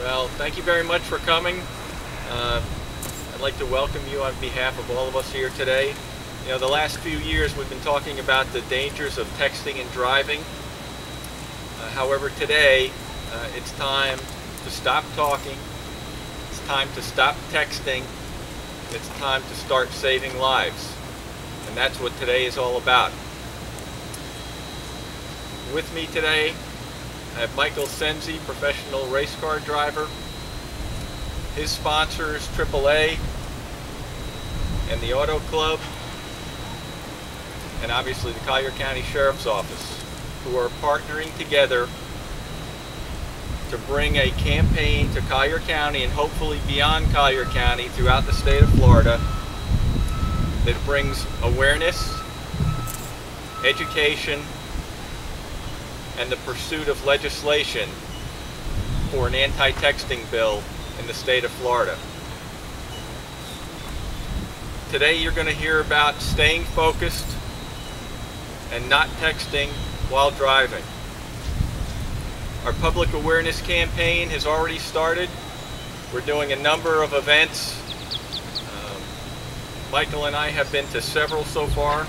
Well, thank you very much for coming. I'd like to welcome you on behalf of all of us here today. You know, the last few years we've been talking about the dangers of texting and driving. However, today it's time to stop talking, it's time to stop texting, it's time to start saving lives. And that's what today is all about. With me today, I have Michael Cenzi, professional race car driver. His sponsors, AAA and the Auto Club, and obviously the Collier County Sheriff's Office, who are partnering together to bring a campaign to Collier County and hopefully beyond Collier County throughout the state of Florida that brings awareness, education, and the pursuit of legislation for an anti-texting bill in the state of Florida. Today you're going to hear about staying focused and not texting while driving. Our public awareness campaign has already started. We're doing a number of events. Michael and I have been to several so far.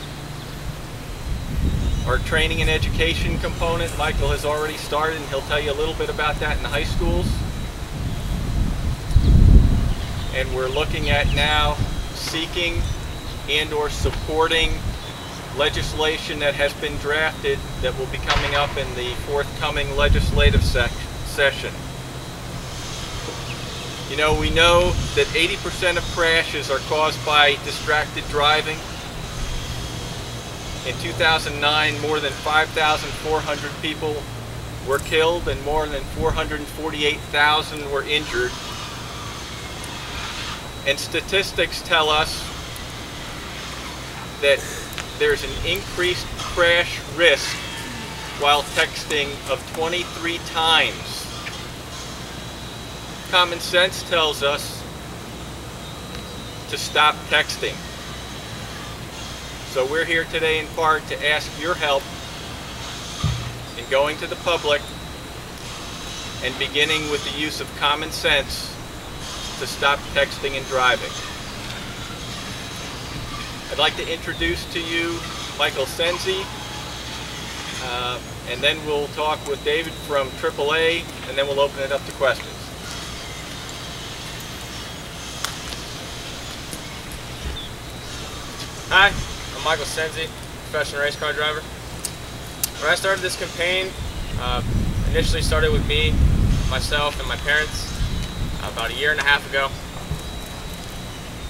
Our training and education component, Michael has already started, and he'll tell you a little bit about that in the high schools. And we're looking at now seeking and or supporting legislation that has been drafted that will be coming up in the forthcoming legislative session. You know, we know that 80% of crashes are caused by distracted driving. In 2009, more than 5,400 people were killed and more than 448,000 were injured. And statistics tell us that there's an increased crash risk while texting of 23 times. Common sense tells us to stop texting. So we're here today in part to ask your help in going to the public and beginning with the use of common sense to stop texting and driving. I'd like to introduce to you Michael Cenzi, and then we'll talk with David from AAA, and then we'll open it up to questions. Hi, I'm Michael Cenzi, professional race car driver. When I started this campaign, initially started with me, myself, and my parents about a year and a half ago.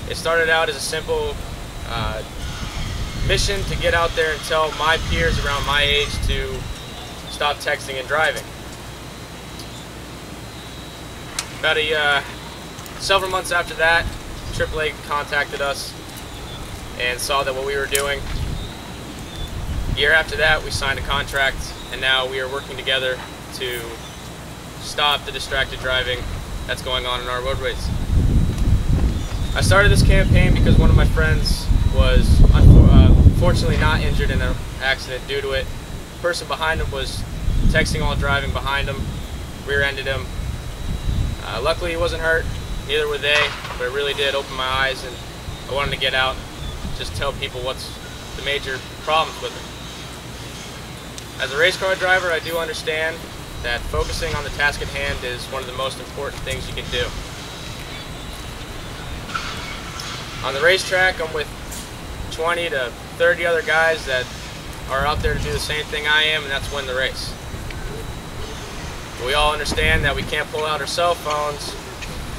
It started out as a simple mission to get out there and tell my peers around my age to stop texting and driving. About several months after that, AAA contacted us and saw that what we were doing. A year after that, we signed a contract, and now we are working together to stop the distracted driving that's going on in our roadways. I started this campaign because one of my friends was unfortunately not injured in an accident due to it. The person behind him was texting while driving behind him, rear-ended him. Luckily he wasn't hurt, neither were they, but it really did open my eyes, and I wanted to get out, just tell people what's the major problems with it. As a race car driver, I do understand that focusing on the task at hand is one of the most important things you can do. On the racetrack, I'm with 20 to 30 other guys that are out there to do the same thing I am, and that's win the race. We all understand that we can't pull out our cell phones,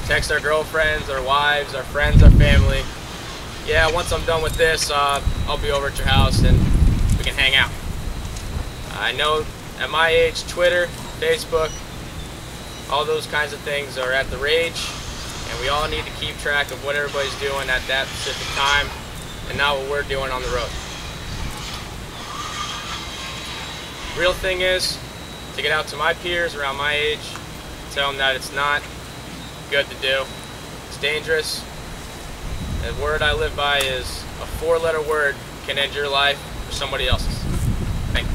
text our girlfriends, our wives, our friends, our family. Yeah, once I'm done with this, I'll be over at your house and we can hang out. I know at my age, Twitter, Facebook, all those kinds of things are at the rage, and we all need to keep track of what everybody's doing at that specific time and not what we're doing on the road. Real thing is to get out to my peers around my age, tell them that it's not good to do. It's dangerous. The word I live by is a 4-letter word can end your life or somebody else's. Thank you.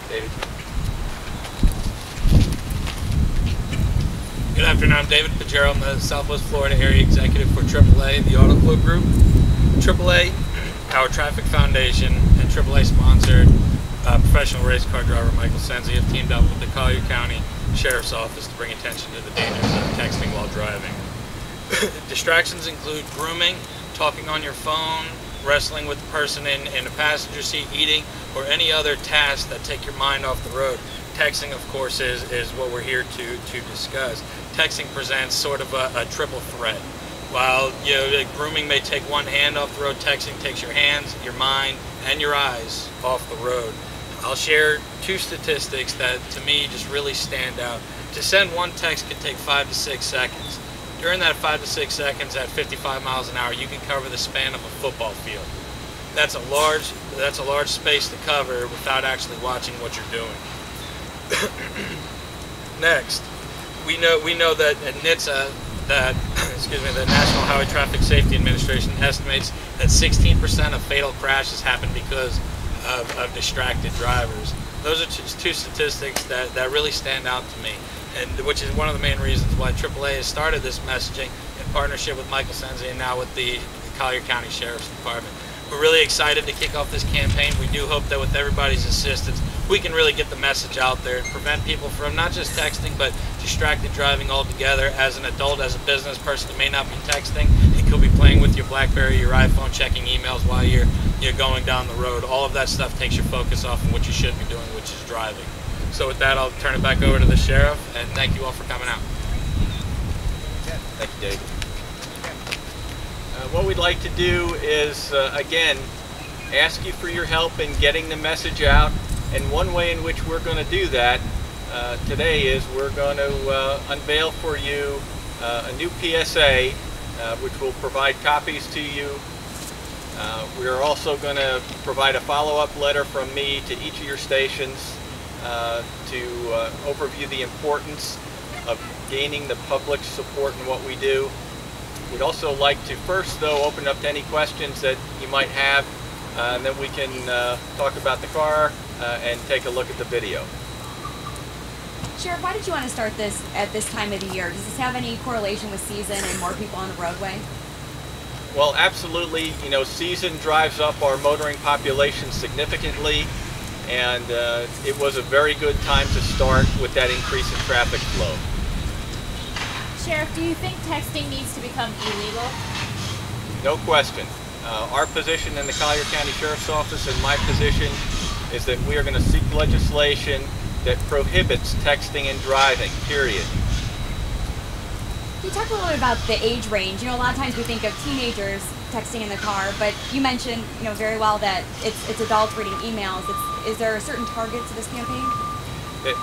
David. Good afternoon, I'm David Pajero. I'm the Southwest Florida Area Executive for AAA, the Auto Club Group. AAA, our traffic foundation, and AAA sponsored professional race car driver Michael Cenzi have teamed up with the Collier County Sheriff's Office to bring attention to the dangers of texting while driving. Distractions include grooming, talking on your phone, wrestling with the person in a passenger seat, eating, or any other tasks that take your mind off the road. Texting, of course, is what we're here to discuss. Texting presents sort of a triple threat. While grooming may take one hand off the road, texting takes your hands, your mind, and your eyes off the road. I'll share two statistics that to me just really stand out. To send one text could take 5 to 6 seconds. During that 5 to 6 seconds at 55 miles an hour, you can cover the span of a football field. That's a large space to cover without actually watching what you're doing. Next, we know that at NHTSA, the National Highway Traffic Safety Administration estimates that 16% of fatal crashes happen because of distracted drivers. Those are two statistics that really stand out to me, and which is one of the main reasons why AAA has started this messaging in partnership with Michael Cenzi and now with the Collier County Sheriff's Department. We're really excited to kick off this campaign. We do hope that with everybody's assistance, we can really get the message out there and prevent people from not just texting, but distracted driving altogether. As an adult, as a business person, you may not be texting. You could be playing with your BlackBerry, your iPhone, checking emails while you're going down the road. All of that stuff takes your focus off of what you should be doing, which is driving. So with that, I'll turn it back over to the sheriff, and thank you all for coming out. Thank you, David. What we'd like to do is, again, ask you for your help in getting the message out. And one way in which we're going to do that today is we're going to unveil for you a new PSA, which will provide copies to you. We are also going to provide a follow-up letter from me to each of your stations to overview the importance of gaining the public's support in what we do. We'd also like to first, though, open up to any questions that you might have, and then we can talk about the car and take a look at the video. Sheriff, why did you want to start this at this time of the year? Does this have any correlation with season and more people on the roadway? Well, absolutely. You know, season drives up our motoring population significantly, and it was a very good time to start with that increase in traffic flow. Sheriff, do you think texting needs to become illegal? No question. Our position in the Collier County Sheriff's Office and my position is that we are going to seek legislation that prohibits texting and driving, period. Can you talk a little bit about the age range? You know, a lot of times we think of teenagers texting in the car, but you mentioned, very well that it's adults reading emails. Is there a certain target to this campaign?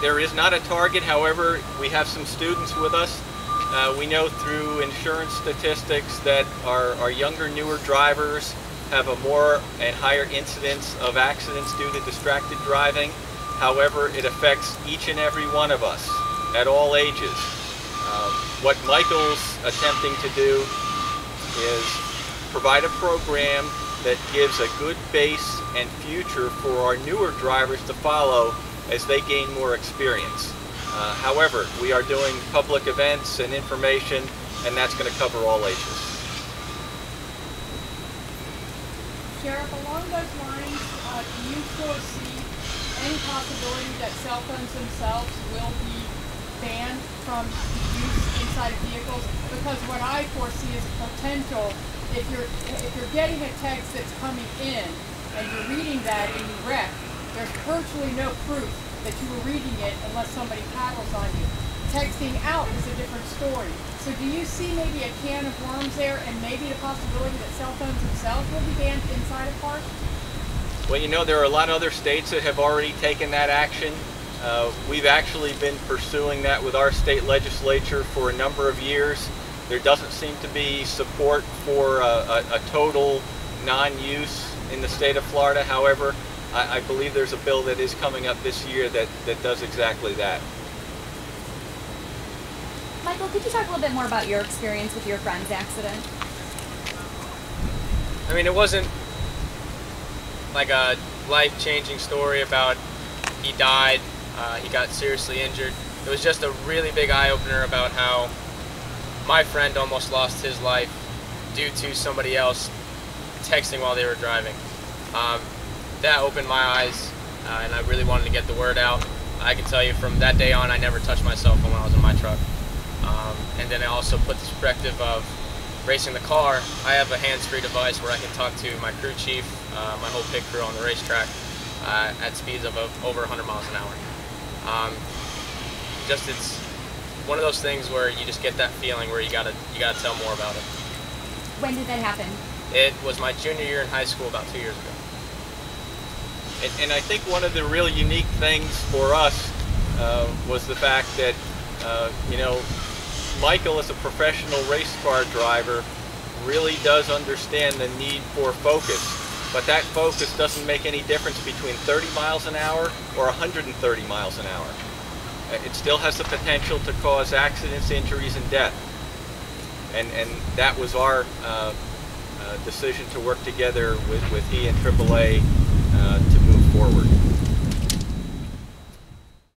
There is not a target. However, we have some students with us. We know through insurance statistics that our younger, newer drivers have a more and higher incidence of accidents due to distracted driving. However, it affects each and every one of us at all ages. What Michael's attempting to do is provide a program that gives a good base and future for our newer drivers to follow as they gain more experience. However, we are doing public events and information, and that's going to cover all ages. Sheriff, along those lines, do you foresee any possibility that cell phones themselves will be banned from use inside of vehicles? Because what I foresee is potential, if you're getting a text that's coming in and you're reading that and you wreck, there's virtually no proof that you were reading it unless somebody paddles on you. Texting out is a different story. So do you see maybe a can of worms there and maybe the possibility that cell phones themselves will be banned inside of cars? Well, there are a lot of other states that have already taken that action. We've actually been pursuing that with our state legislature for a number of years. There doesn't seem to be support for a total non-use in the state of Florida. However, I believe there's a bill that is coming up this year that does exactly that. Michael, could you talk a little bit more about your experience with your friend's accident? I mean, it wasn't like a life-changing story about he died, he got seriously injured. it was just a really big eye-opener about how my friend almost lost his life due to somebody else texting while they were driving. That opened my eyes, and I really wanted to get the word out. I can tell you from that day on, I never touched my cell phone when I was in my truck. And then I also put the perspective of racing the car. I have a hands-free device where I can talk to my crew chief, my whole pit crew on the racetrack at speeds of over 100 miles an hour. It's one of those things where you just get that feeling where you gotta tell more about it. When did that happen? It was my junior year in high school about 2 years ago. And I think one of the really unique things for us was the fact that, you know, Michael, as a professional race car driver, really does understand the need for focus. But that focus doesn't make any difference between 30 miles an hour or 130 miles an hour. It still has the potential to cause accidents, injuries, and death. And that was our decision to work together with he and AAA to move forward.